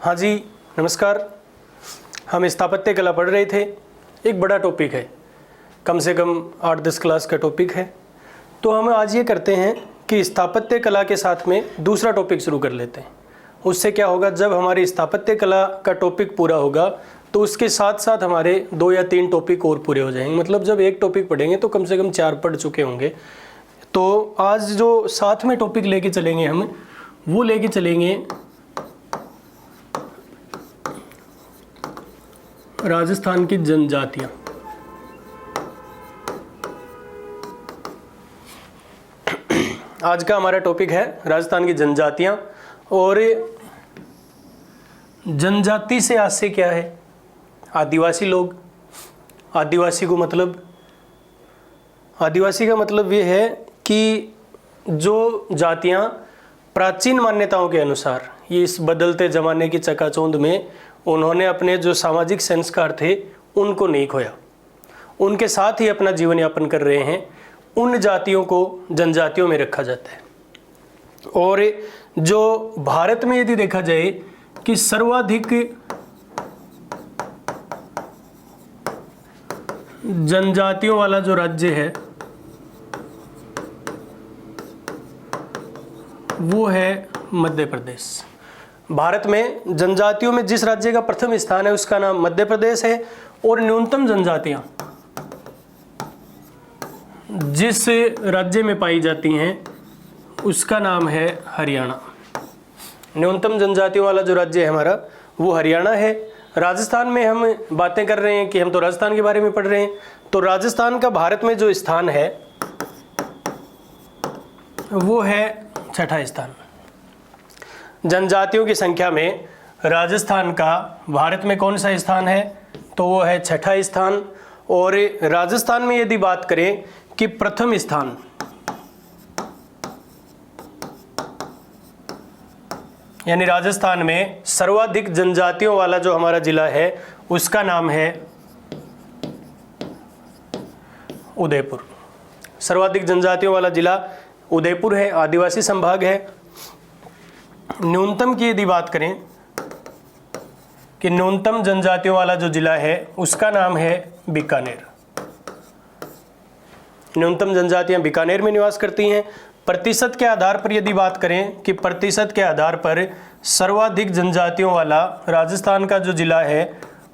हाँ जी नमस्कार। हम स्थापत्य कला पढ़ रहे थे। एक बड़ा टॉपिक है, कम से कम 8-10 क्लास का टॉपिक है। तो हम आज ये करते हैं कि स्थापत्य कला के साथ में दूसरा टॉपिक शुरू कर लेते हैं। उससे क्या होगा, जब हमारी स्थापत्य कला का टॉपिक पूरा होगा तो उसके साथ साथ हमारे 2 या 3 टॉपिक और पूरे हो जाएंगे। मतलब जब एक टॉपिक पढ़ेंगे तो कम से कम 4 पढ़ चुके होंगे। तो आज जो साथ में टॉपिक लेके चलेंगे हम, वो लेके चलेंगे राजस्थान की जनजातियां। आज का हमारा टॉपिक है राजस्थान की जनजातियां। और जनजाति से आशय क्या है? आदिवासी लोग। आदिवासी का मतलब ये है कि जो जातियां प्राचीन मान्यताओं के अनुसार, ये इस बदलते ज़माने की चकाचौंध में उन्होंने अपने जो सामाजिक संस्कार थे उनको नहीं खोया, उनके साथ ही अपना जीवन यापन कर रहे हैं, उन जातियों को जनजातियों में रखा जाता है। और जो भारत में यदि देखा जाए कि सर्वाधिक जनजातियों वाला जो राज्य है वो है मध्य प्रदेश। भारत में जनजातियों में जिस राज्य का प्रथम स्थान है उसका नाम मध्य प्रदेश है। और न्यूनतम जनजातियां जिस राज्य में पाई जाती हैं उसका नाम है हरियाणा। न्यूनतम जनजातियों वाला जो राज्य है हमारा वो हरियाणा है। राजस्थान में हम बातें कर रहे हैं कि हम तो राजस्थान के बारे में पढ़ रहे हैं। तो राजस्थान का भारत में जो स्थान है वो है 6ठा स्थान। जनजातियों की संख्या में राजस्थान का भारत में कौन सा स्थान है? तो वो है 6ठा स्थान। और राजस्थान में यदि बात करें कि प्रथम स्थान, यानी राजस्थान में सर्वाधिक जनजातियों वाला जो हमारा जिला है उसका नाम है उदयपुर। सर्वाधिक जनजातियों वाला जिला उदयपुर है, आदिवासी संभाग है। न्यूनतम की यदि बात करें कि न्यूनतम जनजातियों वाला जो जिला है उसका नाम है बीकानेर। न्यूनतम जनजातियां बीकानेर में निवास करती हैं। प्रतिशत के आधार पर यदि बात करें कि प्रतिशत के आधार पर सर्वाधिक जनजातियों वाला राजस्थान का जो जिला है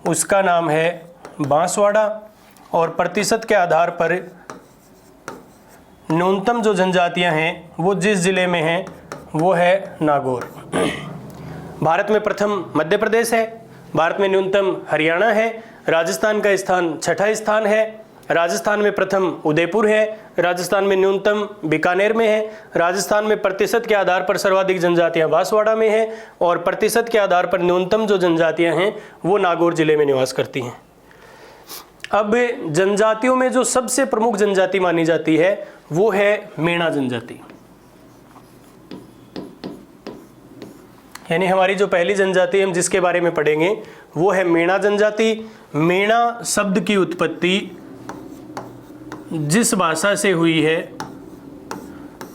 उसका नाम है बांसवाड़ा। और प्रतिशत के आधार पर न्यूनतम जो जनजातियां हैं वो जिस जिले में हैं वो है नागौर। भारत में प्रथम मध्य प्रदेश है, भारत में न्यूनतम हरियाणा है, राजस्थान का स्थान 6ठा स्थान है, राजस्थान में प्रथम उदयपुर है, राजस्थान में न्यूनतम बीकानेर में है, राजस्थान में प्रतिशत के आधार पर सर्वाधिक जनजातियां बांसवाड़ा में हैं और प्रतिशत के आधार पर न्यूनतम जो जनजातियां हैं वो नागौर जिले में निवास करती हैं। अब जनजातियों में जो सबसे प्रमुख जनजाति मानी जाती है वो है मेणा जनजाति। यानी हमारी जो पहली जनजाति हम जिसके बारे में पढ़ेंगे वो है मेणा जनजाति। मेणा शब्द की उत्पत्ति जिस भाषा से हुई है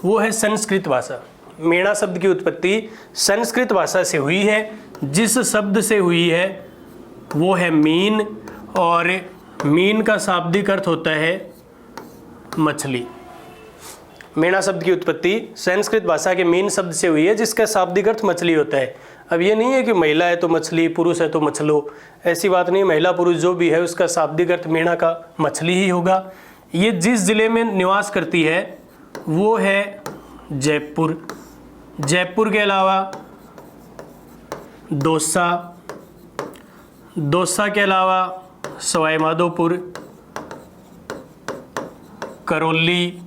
वो है संस्कृत भाषा। मेणा शब्द की उत्पत्ति संस्कृत भाषा से हुई है। जिस शब्द से हुई है वो है मीन, और मीन का शाब्दिक अर्थ होता है मछली। मेणा शब्द की उत्पत्ति संस्कृत भाषा के मीन शब्द से हुई है जिसका शाब्दिक अर्थ मछली होता है। अब ये नहीं है कि महिला है तो मछली, पुरुष है तो मछलो, ऐसी बात नहीं। महिला पुरुष जो भी है उसका शाब्दिक अर्थ मेणा का मछली ही होगा। ये जिस जिले में निवास करती है वो है जयपुर। जयपुर के अलावा दौसा, दौसा के अलावा सवाई माधोपुर, करौली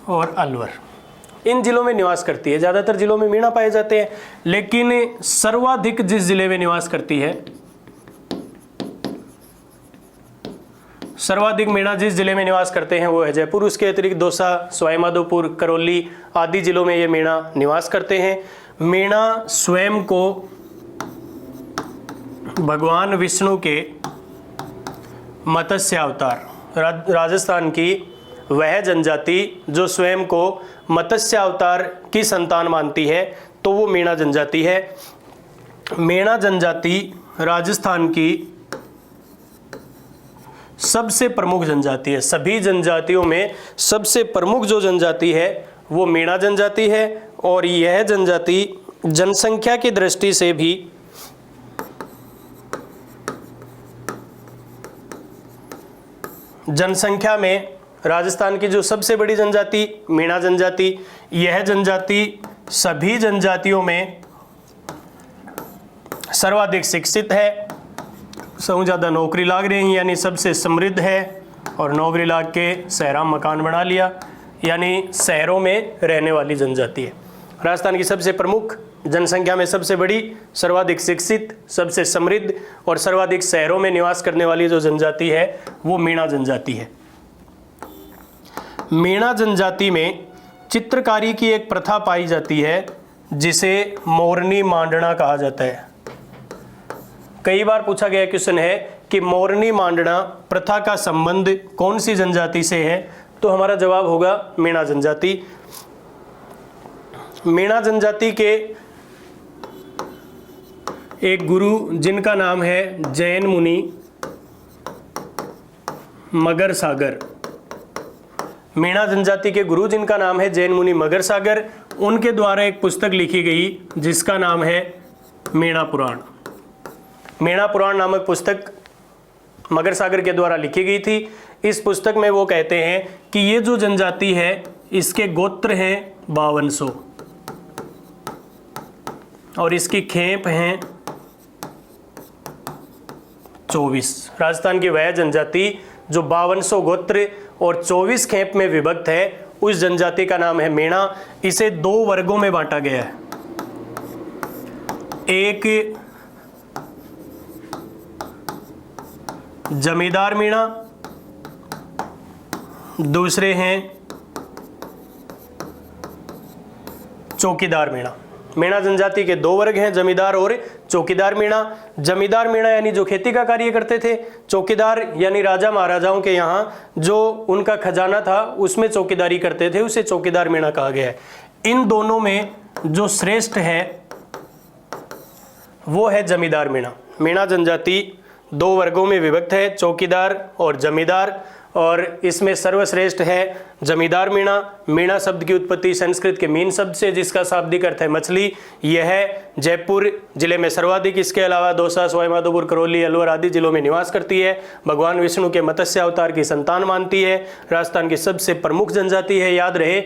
और अलवर, इन जिलों में निवास करती है। ज़्यादातर जिलों में मेणा पाए जाते हैं, लेकिन सर्वाधिक जिस जिले में निवास करती है, सर्वाधिक मेणा जिस जिले में निवास करते हैं वो है जयपुर। उसके अतिरिक्त दौसा, सवाई माधोपुर, करौली आदि जिलों में ये मेणा निवास करते हैं। मेणा स्वयं को भगवान विष्णु के मत्स्य अवतार, राजस्थान की वह जनजाति जो स्वयं को मत्स्य अवतार की संतान मानती है, तो वो मेणा जनजाति है। मेणा जनजाति राजस्थान की सबसे प्रमुख जनजाति है। सभी जनजातियों में सबसे प्रमुख जो जनजाति है वो मेणा जनजाति है। और यह जनजाति जनसंख्या की दृष्टि से भी जनसंख्या में राजस्थान की जो सबसे बड़ी जनजाति मेणा जनजाति, यह जनजाति सभी जनजातियों में सर्वाधिक शिक्षित है। सबसे ज़्यादा नौकरी लाग रही है यानी सबसे समृद्ध है। और नौकरी लाग के शहरों में मकान बना लिया यानी शहरों में रहने वाली जनजाति है। राजस्थान की सबसे प्रमुख, जनसंख्या में सबसे बड़ी, सर्वाधिक शिक्षित, सबसे समृद्ध और सर्वाधिक शहरों में निवास करने वाली जो जनजाति है वो मेणा जनजाति है। मेणा जनजाति में चित्रकारी की एक प्रथा पाई जाती है जिसे मोरनी मांडना कहा जाता है। कई बार पूछा गया क्वेश्चन है कि मोरनी मांडना प्रथा का संबंध कौन सी जनजाति से है, तो हमारा जवाब होगा मेणा जनजाति। मेणा जनजाति के एक गुरु जिनका नाम है जैन मुनि मगर सागर, मेणा जनजाति के गुरु जिनका नाम है जैन मुनि मगर सागर, उनके द्वारा एक पुस्तक लिखी गई जिसका नाम है मेणा पुराण। मेणा पुराण नामक पुस्तक मगर सागर के द्वारा लिखी गई थी। इस पुस्तक में वो कहते हैं कि ये जो जनजाति है इसके गोत्र हैं 5200 और इसकी खेप हैं 24। राजस्थान की वह जनजाति जो 5200 गोत्र और 24 खेप में विभक्त है, उस जनजाति का नाम है मेणा। इसे 2 वर्गों में बांटा गया है। एक जमींदार मेणा, दूसरे हैं चौकीदार मेणा। मेणा जनजाति के 2 वर्ग हैं, जमींदार और चौकीदार मेणा। जमींदार मेणा यानी जो खेती का कार्य करते थे, चौकीदार यानी राजा महाराजाओं के यहाँ जो उनका खजाना था उसमें चौकीदारी करते थे, उसे चौकीदार मेणा कहा गया है। इन दोनों में जो श्रेष्ठ है वो है जमींदार मेणा। मेणा जनजाति 2 वर्गों में विभक्त है, चौकीदार और जमींदार, और इसमें सर्वश्रेष्ठ है जमींदार मेणा। मेणा शब्द की उत्पत्ति संस्कृत के मीन शब्द से, जिसका शाब्दिक अर्थ है मछली। यह जयपुर जिले में सर्वाधिक, इसके अलावा दौसा, सवाईमाधोपुर, करौली, अलवर आदि जिलों में निवास करती है। भगवान विष्णु के मत्स्य अवतार की संतान मानती है। राजस्थान की सबसे प्रमुख जनजाति है। याद रहे,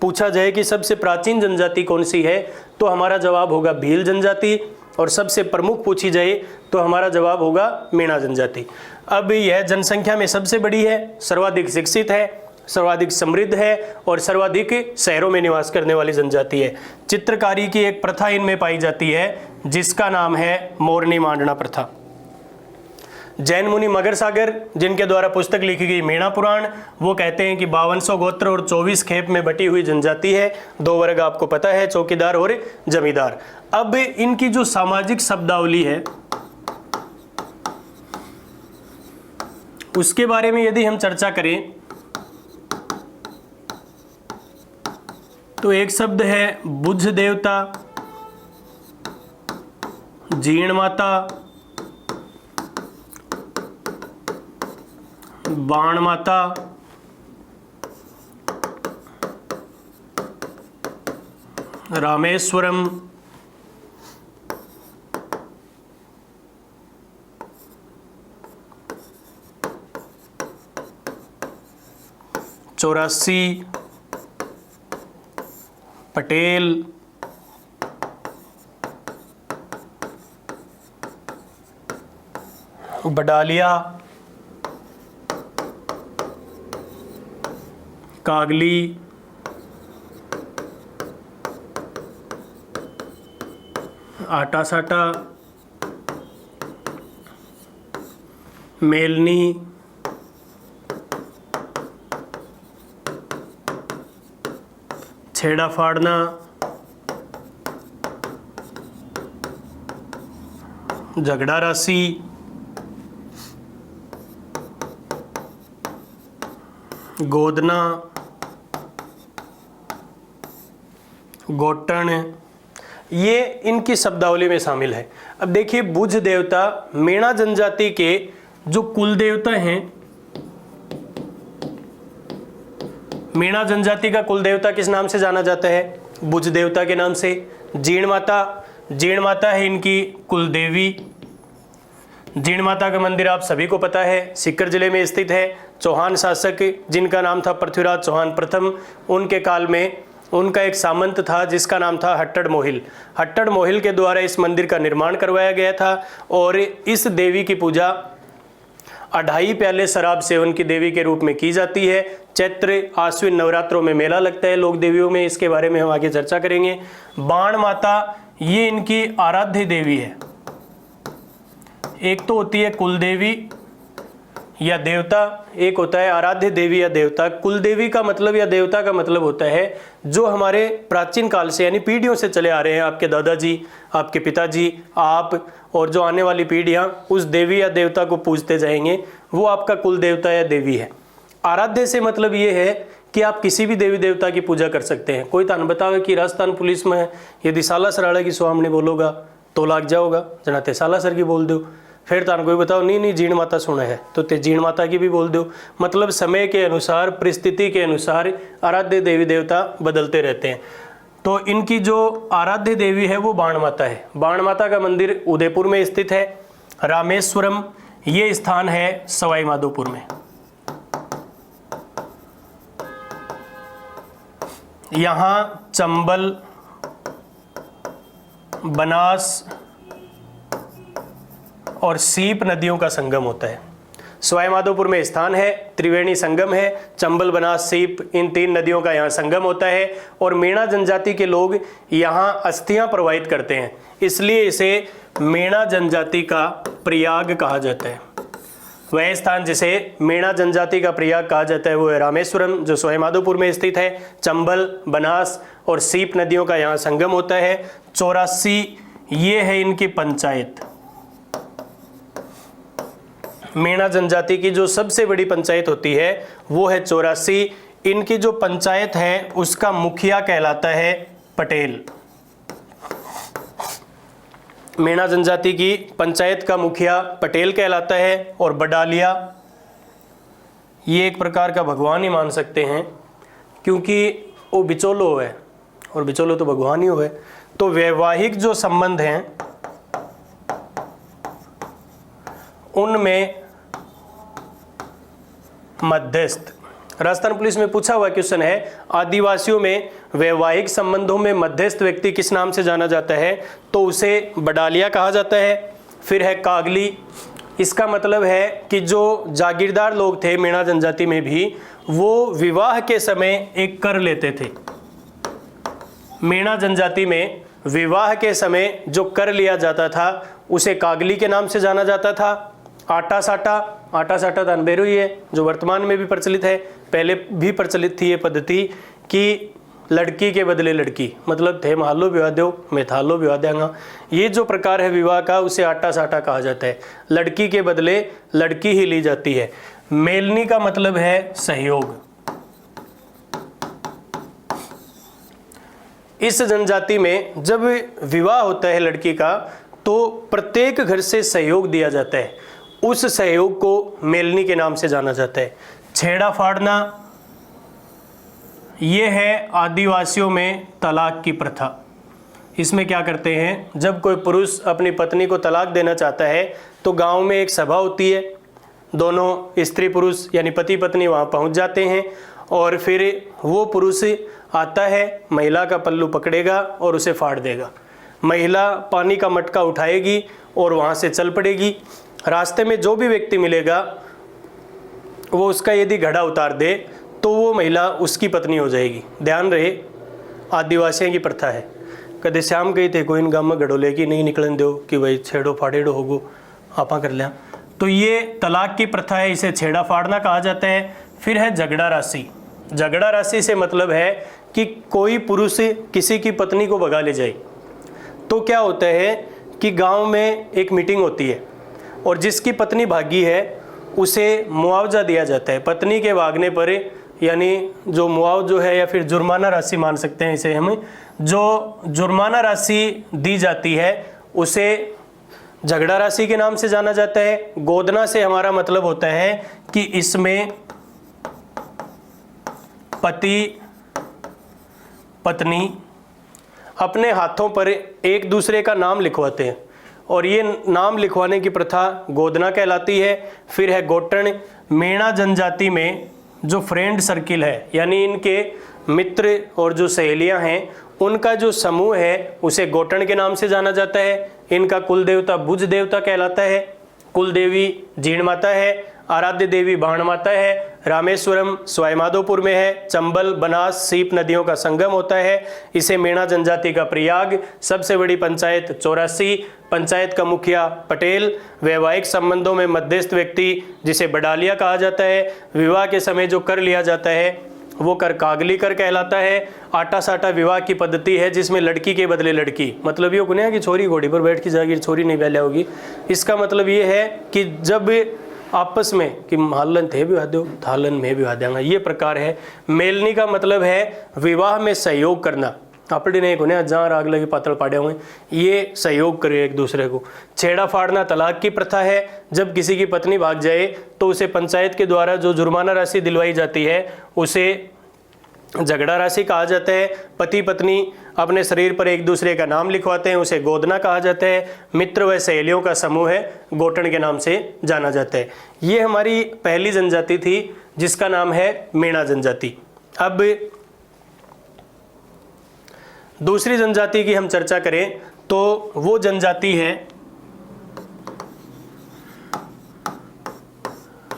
पूछा जाए कि सबसे प्राचीन जनजाति कौन सी है तो हमारा जवाब होगा भील जनजाति, और सबसे प्रमुख पूछी जाए तो हमारा जवाब होगा मेणा जनजाति। अब यह जनसंख्या में सबसे बड़ी है, सर्वाधिक शिक्षित है, सर्वाधिक समृद्ध है और सर्वाधिक शहरों में निवास करने वाली जनजाति है। चित्रकारी की एक प्रथा इनमें पाई जाती है जिसका नाम है मोरनी मांडना प्रथा। जैन मुनि मगर सागर जिनके द्वारा पुस्तक लिखी गई मेणा पुराण, वो कहते हैं कि 5200 गोत्र और 24 खेप में बटी हुई जनजाति है। 2 वर्ग आपको पता है, चौकीदार और जमींदार। अब इनकी जो सामाजिक शब्दावली है उसके बारे में यदि हम चर्चा करें तो एक शब्द है बुझ देवता, जीर्ण माता, बाण माता, रामेश्वरम, चौरासी, पटेल, बडालिया, कागली, आटा साटा, मेलनी, छेड़ा फाड़ना, झगड़ा राशि, गोदना, गोटन, ये इनकी शब्दावली में शामिल है। अब देखिए, बुझ देवता मेणा जनजाति के जो कुल देवता हैं, मेणा जनजाति का कुल देवता किस नाम से जाना जाता है? बुझ देवता के नाम से। जीण माता है इनकी कुल देवी। जीण माता का मंदिर आप सभी को पता है, सीकर जिले में स्थित है। चौहान शासक जिनका नाम था पृथ्वीराज चौहान प्रथम, उनके काल में उनका एक सामंत था जिसका नाम था हट्टड़ मोहिल। हट्टड़ मोहिल के द्वारा इस मंदिर का निर्माण करवाया गया था और इस देवी की पूजा 2.5 प्याले शराब सेवन की देवी के रूप में की जाती है। चैत्र आश्विन नवरात्रों में मेला लगता है लोक देवियों में, इसके बारे में हम आगे चर्चा करेंगे। बाण माता ये इनकी आराध्य देवी है। एक तो होती है कुल देवी या देवता, एक होता है आराध्य देवी या देवता। कुल देवी का मतलब या देवता का मतलब होता है जो हमारे प्राचीन काल से यानी पीढ़ियों से चले आ रहे हैं, आपके दादाजी, आपके पिताजी, आप और जो आने वाली पीढ़ियां उस देवी या देवता को पूजते जाएंगे, वो आपका कुल देवता या देवी है। आराध्य से मतलब ये है कि आप किसी भी देवी देवता की पूजा कर सकते हैं। कोई तान बताओगे कि राजस्थान पुलिस में है, यदि साला सराड़ा की स्वामने बोलोगा तो लाग जाओगा, जनाते साला सर की बोल दो। फिर तान कोई बताओ नहीं जीण माता सुना है तो ते जीण माता की भी बोल दो। मतलब समय के अनुसार, परिस्थिति के अनुसार आराध्य देवी देवता बदलते रहते हैं। तो इनकी जो आराध्य देवी है वो बाण माता है। बाण माता का मंदिर उदयपुर में स्थित है। रामेश्वरम ये स्थान है सवाई माधोपुर में। यहाँ चंबल, बनास और सीप नदियों का संगम होता है। सवाई माधोपुर में स्थान है, त्रिवेणी संगम है, चंबल, बनास, सीप इन 3 नदियों का यहाँ संगम होता है और मेणा जनजाति के लोग यहाँ अस्थियां प्रवाहित करते हैं, इसलिए इसे मेणा जनजाति का प्रयाग कहा जाता है। वह स्थान जिसे मेणा जनजाति का प्रयाग कहा जाता है वो है रामेश्वरम, जो सवाई माधोपुर में स्थित है। चंबल, बनास और सीप नदियों का यहाँ संगम होता है। 84 ये है इनकी पंचायत। मेणा जनजाति की जो सबसे बड़ी पंचायत होती है वो है 84। इनकी जो पंचायत है उसका मुखिया कहलाता है पटेल। मेणा जनजाति की पंचायत का मुखिया पटेल कहलाता है। और बडालिया ये एक प्रकार का भगवान ही मान सकते हैं क्योंकि वो बिचौलो है और बिचौलो तो भगवान ही है। तो वैवाहिक जो संबंध हैं उनमें मध्यस्थ, राजस्थान पुलिस में पूछा हुआ क्वेश्चन है, आदिवासियों में वैवाहिक संबंधों में मध्यस्थ व्यक्ति किस नाम से जाना जाता है? तो उसे बडालिया कहा जाता है। फिर है कागली। इसका मतलब है कि जो जागीरदार लोग थे मेणा जनजाति में भी, वो विवाह के समय एक कर लेते थे। मेणा जनजाति में विवाह के समय जो कर लिया जाता था उसे कागली के नाम से जाना जाता था। आटा साटा दानबेरू ही है जो वर्तमान में भी प्रचलित है, पहले भी प्रचलित थी ये पद्धति कि लड़की के बदले लड़की, मतलब थे महालो विवाह दो मैं थालो विवाह देंगा। ये जो प्रकार है विवाह का उसे आटा साटा कहा जाता है। लड़की के बदले लड़की ही ली जाती है। मेलनी का मतलब है सहयोग। इस जनजाति में जब विवाह होता है लड़की का तो प्रत्येक घर से सहयोग दिया जाता है, उस सहयोग को मेलनी के नाम से जाना जाता है। छेड़ा फाड़ना ये है आदिवासियों में तलाक की प्रथा। इसमें क्या करते हैं, जब कोई पुरुष अपनी पत्नी को तलाक देना चाहता है तो गांव में एक सभा होती है, दोनों स्त्री पुरुष यानी पति पत्नी वहां पहुंच जाते हैं और फिर वो पुरुष आता है, महिला का पल्लू पकड़ेगा और उसे फाड़ देगा। महिला पानी का मटका उठाएगी और वहां से चल पड़ेगी। रास्ते में जो भी व्यक्ति मिलेगा वो उसका यदि घड़ा उतार दे तो वो महिला उसकी पत्नी हो जाएगी। ध्यान रहे, आदिवासियों की प्रथा है। कदे श्याम गई थे कोई इन गाँव में घड़ो लेके नहीं निकलन दो कि भाई छेड़ो फाड़ेड़ो होगो आपा कर लिया। तो ये तलाक की प्रथा है, इसे छेड़ा फाड़ना कहा जाता है। फिर है झगड़ा राशि। झगड़ा राशि से मतलब है कि कोई पुरुष किसी की पत्नी को भगा ले जाए तो क्या होता है कि गांव में एक मीटिंग होती है और जिसकी पत्नी भागी है उसे मुआवजा दिया जाता है। पत्नी के भागने पर यानी जो मुआवजा है या फिर जुर्माना राशि मान सकते हैं इसे हम, जो जुर्माना राशि दी जाती है उसे झगड़ा राशि के नाम से जाना जाता है। गोदना से हमारा मतलब होता है कि इसमें पति पत्नी अपने हाथों पर एक दूसरे का नाम लिखवाते हैं और ये नाम लिखवाने की प्रथा गोदना कहलाती है। फिर है गोटन। मेणा जनजाति में जो फ्रेंड सर्किल है यानी इनके मित्र और जो सहेलियां हैं उनका जो समूह है उसे गोटन के नाम से जाना जाता है। इनका कुल देवता भुज देवता कहलाता है। कुल देवी जीण माता है। आराध्य देवी बाण माता है। रामेश्वरम सवाईमाधोपुर में है। चंबल बनास सीप नदियों का संगम होता है। इसे मेणा जनजाति का प्रयाग। सबसे बड़ी पंचायत 84। पंचायत का मुखिया पटेल। वैवाहिक संबंधों में मध्यस्थ व्यक्ति जिसे बडालिया कहा जाता है। विवाह के समय जो कर लिया जाता है वो कर कागली कर कहलाता है। आटा साटा विवाह की पद्धति है जिसमें लड़की के बदले लड़की, मतलब ये गुनिया कि छोरी घोड़ी पर बैठ के जाएगी, छोरी नहीं पहले होगी। इसका मतलब ये है कि जब आपस में कि हालन थे विवाह दो थालन में विवाह देंगे, ये प्रकार है। मेलनी का मतलब है विवाह में सहयोग करना। अपने नहीं गुनिया जहाँ राग लगे पातल पाड़े हुए, ये सहयोग करे एक दूसरे को। छेड़ा फाड़ना तलाक की प्रथा है। जब किसी की पत्नी भाग जाए तो उसे पंचायत के द्वारा जो जुर्माना राशि दिलवाई जाती है उसे झगड़ा राशि कहा जाता है। पति पत्नी अपने शरीर पर एक दूसरे का नाम लिखवाते हैं, उसे गोदना कहा जाता है। मित्र व सहेलियों का समूह है, गोटन के नाम से जाना जाता है। ये हमारी पहली जनजाति थी जिसका नाम है मेणा जनजाति। अब दूसरी जनजाति की हम चर्चा करें तो वो जनजाति है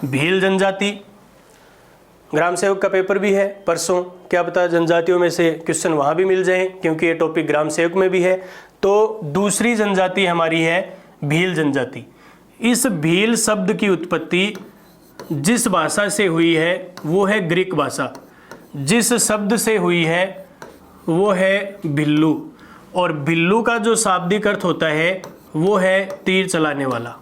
भील जनजाति। ग्राम सेवक का पेपर भी है परसों, क्या पता जनजातियों में से क्वेश्चन वहाँ भी मिल जाए क्योंकि ये टॉपिक ग्राम सेवक में भी है। तो दूसरी जनजाति हमारी है भील जनजाति। इस भील शब्द की उत्पत्ति जिस भाषा से हुई है वो है ग्रीक भाषा। जिस शब्द से हुई है वो है भिल्लू, और भिल्लू का जो शाब्दिक अर्थ होता है वो है तीर चलाने वाला।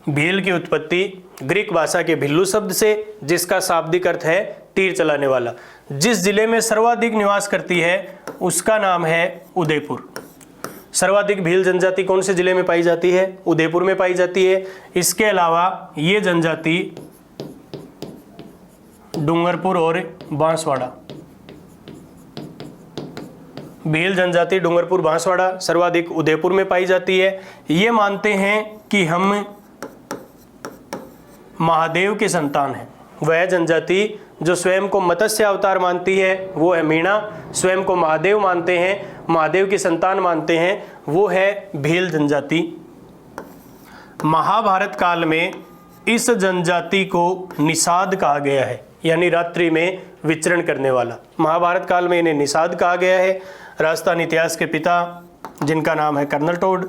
भील की उत्पत्ति ग्रीक भाषा के भिल्लू शब्द से, जिसका शाब्दिक अर्थ है तीर चलाने वाला। जिस जिले में सर्वाधिक निवास करती है उसका नाम है उदयपुर। सर्वाधिक भील जनजाति कौन से जिले में पाई जाती है? उदयपुर में पाई जाती है। इसके अलावा ये जनजाति डूंगरपुर और बांसवाड़ा, भील जनजाति डूंगरपुर बांसवाड़ा सर्वाधिक उदयपुर में पाई जाती है। ये मानते हैं कि हम महादेव के संतान हैं। वह जनजाति जो स्वयं को मत्स्य अवतार मानती है वो है मीणा। स्वयं को महादेव मानते हैं, महादेव की संतान मानते हैं, वो है भील जनजाति। महाभारत काल में इस जनजाति को निषाद कहा गया है, यानी रात्रि में विचरण करने वाला। महाभारत काल में इन्हें निषाद कहा गया है। राजस्थान इतिहास के पिता जिनका नाम है कर्नल टोड,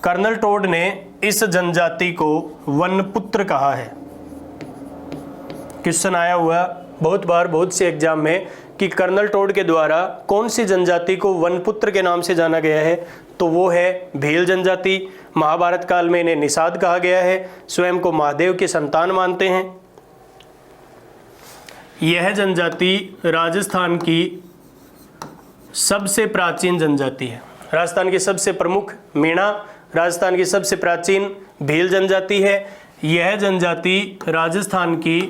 कर्नल टोड ने इस जनजाति को वनपुत्र कहा है। क्वेश्चन आया हुआ बहुत बार बहुत से एग्जाम में कि कर्नल टोड के द्वारा कौन सी जनजाति को वनपुत्र के नाम से जाना गया है, तो वो है भील जनजाति। महाभारत काल में इन्हें निषाद कहा गया है। स्वयं को महादेव के संतान मानते हैं। यह जनजाति राजस्थान की सबसे प्राचीन जनजाति है। राजस्थान की सबसे प्रमुख मीणा, राजस्थान की सबसे प्राचीन भील जनजाति है। यह जनजाति राजस्थान की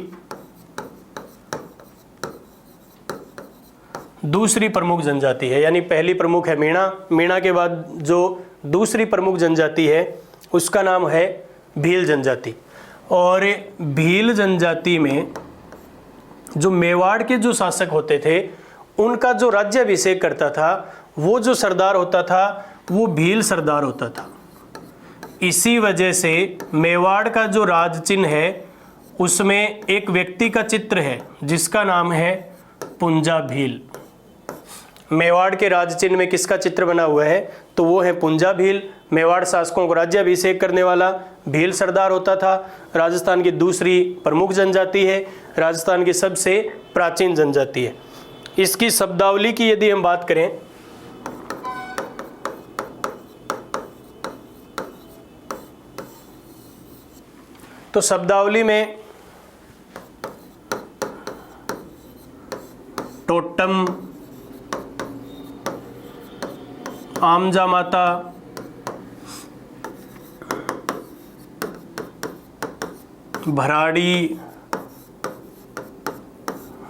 दूसरी प्रमुख जनजाति है, यानी पहली प्रमुख है मीणा। मीणा के बाद जो दूसरी प्रमुख जनजाति है उसका नाम है भील जनजाति। और भील जनजाति में जो मेवाड़ के जो शासक होते थे उनका जो राज्याभिषेक करता था वो जो सरदार होता था वो भील सरदार होता था। इसी वजह से मेवाड़ का जो राज चिन्ह है उसमें एक व्यक्ति का चित्र है जिसका नाम है पुंजा भील। मेवाड़ के राज चिन्ह में किसका चित्र बना हुआ है? तो वो है पुंजा भील। मेवाड़ शासकों को राज्याभिषेक करने वाला भील सरदार होता था। राजस्थान की दूसरी प्रमुख जनजाति है, राजस्थान की सबसे प्राचीन जनजाति है। इसकी शब्दावली की यदि हम बात करें तो शब्दावली में टोटम, आमजा माता, भराड़ी,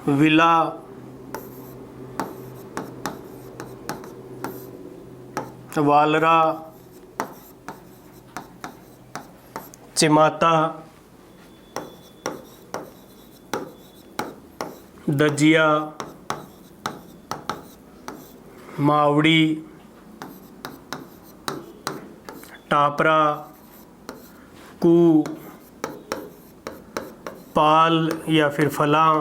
विला, वालरा, चिमाता, दजिया, मावड़ी, टापरा, कू, पाल या फिर फलां,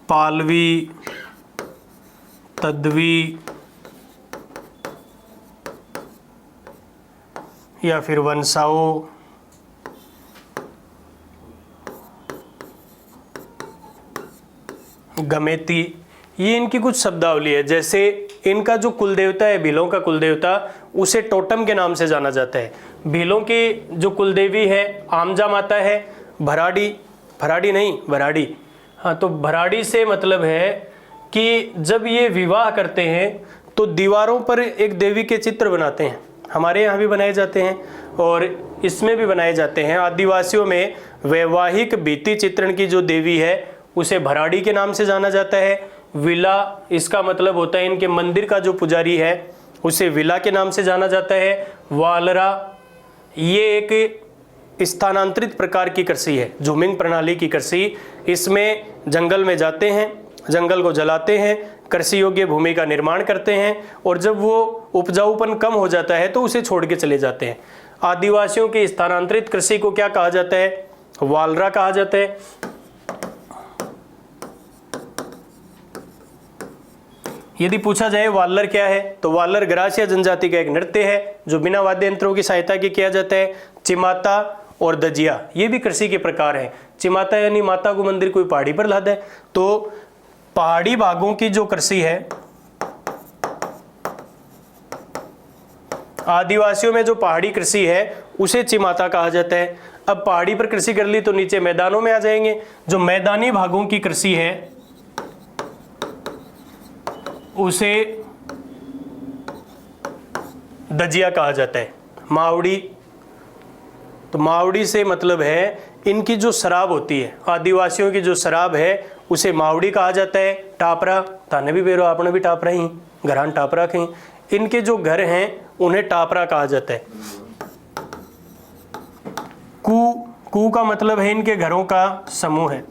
पालवी, तद्वी या फिर वंसाओ, गमेती। ये इनकी कुछ शब्दावली है। जैसे इनका जो कुल देवता है, भीलों का कुल देवता, उसे टोटम के नाम से जाना जाता है। भीलों की जो कुलदेवी है आमजा माता है। भराड़ी नहीं, भराड़ी, हाँ, तो भराड़ी से मतलब है कि जब ये विवाह करते हैं तो दीवारों पर एक देवी के चित्र बनाते हैं। हमारे यहाँ भी बनाए जाते हैं और इसमें भी बनाए जाते हैं। आदिवासियों में वैवाहिक भित्ति चित्रण की जो देवी है उसे भराड़ी के नाम से जाना जाता है। विला, इसका मतलब होता है इनके मंदिर का जो पुजारी है उसे विला के नाम से जाना जाता है। वालरा, ये एक स्थानांतरित प्रकार की कृषि है, झूमिंग प्रणाली की कृषि। इसमें जंगल में जाते हैं, जंगल को जलाते हैं, कृषि योग्य भूमि का निर्माण करते हैं और जब वो उपजाऊपन कम हो जाता है तो उसे छोड़ के चले जाते हैं। आदिवासियों की स्थानांतरित कृषि को क्या कहा जाता है? वालरा कहा जाता है। यदि पूछा जाए वालर क्या है, तो वालर ग्रासिया जनजाति का एक नृत्य है जो बिना वाद्य यंत्रों की सहायता के किया जाता है। चिमाता और दजिया, ये भी कृषि के प्रकार हैं। चिमाता यानी माता को मंदिर कोई पहाड़ी पर लादा है, तो पहाड़ी भागों की जो कृषि है, आदिवासियों में जो पहाड़ी कृषि है उसे चिमाता कहा जाता है। अब पहाड़ी पर कृषि कर ली तो नीचे मैदानों में आ जाएंगे। जो मैदानी भागों की कृषि है उसे दजिया कहा जाता है। मावड़ी, तो मावड़ी से मतलब है इनकी जो शराब होती है, आदिवासियों की जो शराब है उसे मावड़ी कहा जाता है। टापरा, थाने भी बेरो, आपने भी टापरा ही, घरान टापरा कहीं, इनके जो घर हैं उन्हें टापरा कहा जाता है। कू का मतलब है इनके घरों का समूह है।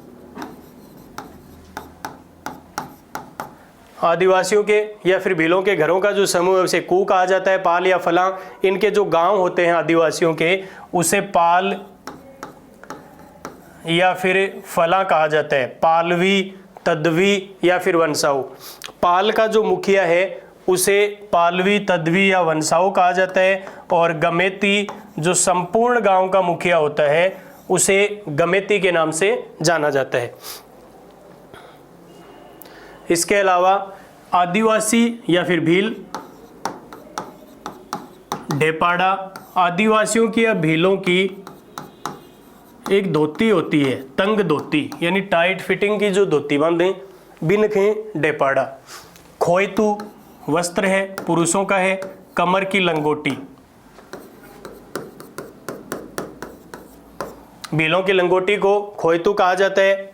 आदिवासियों के या फिर भीलों के घरों का जो समूह है उसे कू कहा जाता है। पाल या फलां, इनके जो गांव होते हैं आदिवासियों के उसे पाल या फिर फलां कहा जाता है। पालवी, तद्वी या फिर वंसाऊ। पाल का जो मुखिया है उसे पालवी, तद्वी या वंसाऊ कहा जाता है और गमेती जो संपूर्ण गांव का मुखिया होता है उसे गमेती के नाम से जाना जाता है। इसके अलावा आदिवासी या फिर भील, ढेपाड़ा, आदिवासियों की या भीलों की एक धोती होती है, तंग धोती यानी टाइट फिटिंग की जो धोती बांधे, बिनखे ढेपाड़ा। खोयतू वस्त्र है, पुरुषों का है। कमर की लंगोटी, भीलों की लंगोटी को खोयतू कहा जाता है।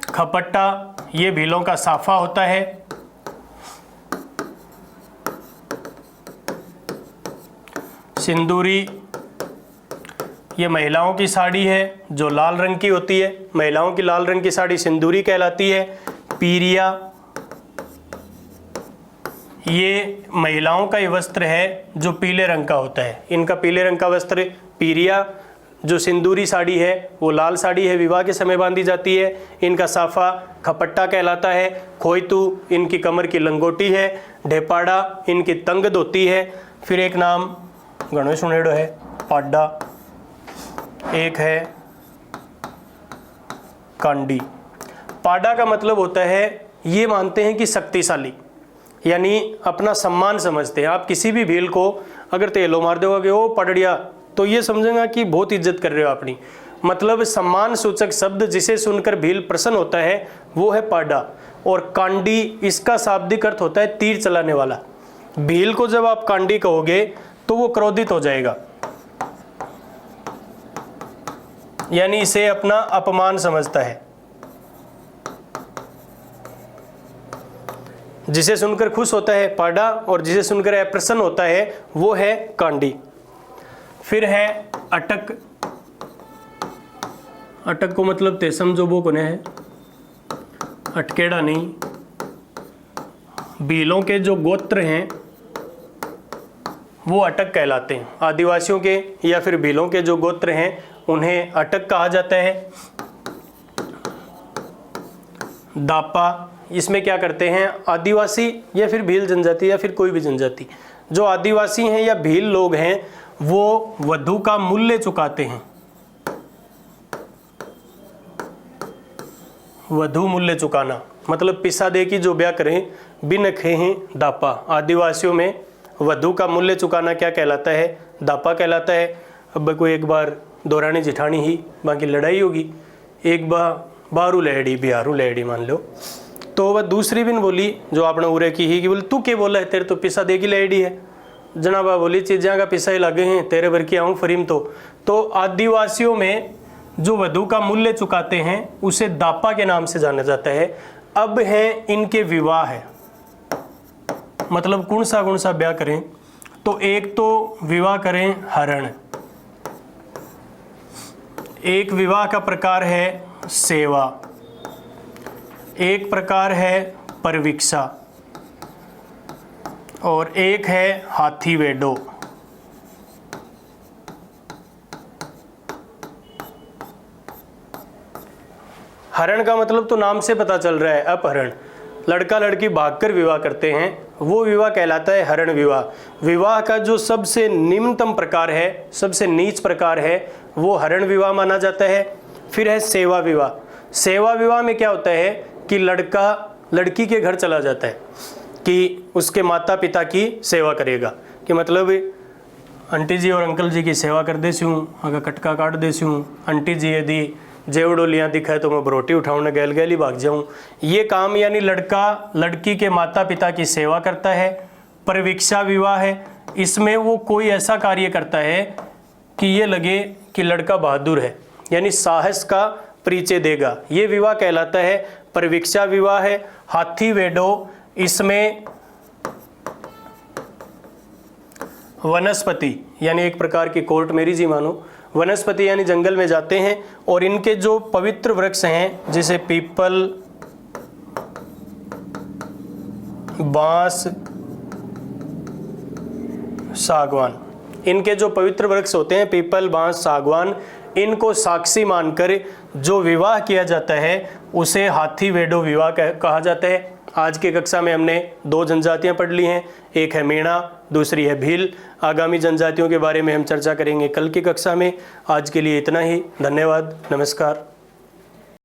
खपट्टा, ये भीलों का साफा होता है। सिंदूरी, ये महिलाओं की साड़ी है जो लाल रंग की होती है। महिलाओं की लाल रंग की साड़ी सिंदूरी कहलाती है। पीरिया, ये महिलाओं का ही वस्त्र है जो पीले रंग का होता है। इनका पीले रंग का वस्त्र पीरिया। जो सिंदूरी साड़ी है वो लाल साड़ी है, विवाह के समय बांधी जाती है। इनका साफा खपट्टा कहलाता है। खोयतू इनकी कमर की लंगोटी है। ढेपाड़ा इनकी तंग धोती है। फिर एक नाम गणेश सुनेड़ो है, पाड्डा, एक है कांडी। पाडा का मतलब होता है, ये मानते हैं कि शक्तिशाली, यानी अपना सम्मान समझते हैं। आप किसी भी भील को अगर तेलो मार दोगे, ओ पड़िया, तो ये समझेगा कि बहुत इज्जत कर रहे हो अपनी। मतलब सम्मान सूचक शब्द जिसे सुनकर भील प्रसन्न होता है वो है पाडा। और कांडी इसका शाब्दिक अर्थ होता है तीर चलाने वाला। भील को जब आप कांडी कहोगे तो वो क्रोधित हो जाएगा, यानी इसे अपना अपमान समझता है। जिसे सुनकर खुश होता है पाडा और जिसे सुनकर अप्रसन्न होता है वो है कांडी। फिर है अटक। अटक को मतलब ते समझो वो कोने है, अटकेड़ा नहीं। भीलों के जो गोत्र हैं वो अटक कहलाते हैं। आदिवासियों के या फिर भीलों के जो गोत्र हैं उन्हें अटक कहा जाता है। दापा, इसमें क्या करते हैं आदिवासी या फिर भील जनजाति या फिर कोई भी जनजाति, जो आदिवासी हैं या भील लोग हैं वो वधु का मूल्य चुकाते हैं। वधु मूल्य चुकाना मतलब पिसा दे की जो ब्याह करें बिन खे हैं दापा। आदिवासियों में वधु का मूल्य चुकाना क्या कहलाता है, दापा कहलाता है। अब कोई एक बार दौरानी जिठानी ही बाकी लड़ाई होगी, एक बार बारू लहड़ी बिहारू लहड़ी मान लो, तो वह दूसरी बिन बोली जो आपने उरे की ही कि बोले तू क्या बोला है, तेरे तो पिसा दे की लहड़ी है। जनाबा बोली चीज़ा का पिसा ही लगे हैं, तेरे भर की आऊँ फरीम। तो आदिवासियों में जो वधु का मूल्य चुकाते हैं उसे दापा के नाम से जाना जाता है। अब है इनके विवाह है, मतलब कौन सा ब्याह करें, तो एक तो विवाह करें हरण, एक विवाह का प्रकार है सेवा, एक प्रकार है परविक्षा और एक है हाथी वेडो। हरण का मतलब तो नाम से पता चल रहा है, अपहरण। लड़का लड़की भागकर विवाह करते हैं वो विवाह कहलाता है हरण विवाह। विवाह का जो सबसे निम्नतम प्रकार है, सबसे नीच प्रकार है वो हरण विवाह माना जाता है। फिर है सेवा विवाह। सेवा विवाह में क्या होता है कि लड़का लड़की के घर चला जाता है कि उसके माता पिता की सेवा करेगा, कि मतलब आंटी जी और अंकल जी की सेवा कर देसी हूँ, अगर कटका काट देसी हूँ, आंटी जी यदि जेवड़ो लिया दिखा तो मैं बरोटी उठाऊँ गैल गैल ही भाग जाऊँ। ये काम यानी लड़का लड़की के माता पिता की सेवा करता है। परविक्षा विवाह है, इसमें वो कोई ऐसा कार्य करता है कि ये लगे कि लड़का बहादुर है, यानी साहस का परिचय देगा, ये विवाह कहलाता है परविक्षा विवाह है। हाथी वेडो, इसमें वनस्पति यानी एक प्रकार की कोर्ट मैरिज ही मानो, वनस्पति यानी जंगल में जाते हैं और इनके जो पवित्र वृक्ष हैं जैसे पीपल, बांस, सागवान, इनके जो पवित्र वृक्ष होते हैं पीपल, बांस, सागवान, इनको साक्षी मानकर जो विवाह किया जाता है उसे हाथी वेडो विवाह कहा जाता है। आज की कक्षा में हमने 2 जनजातियां पढ़ ली हैं, एक है मेणा, दूसरी है भील। आगामी जनजातियों के बारे में हम चर्चा करेंगे कल की कक्षा में। आज के लिए इतना ही, धन्यवाद, नमस्कार।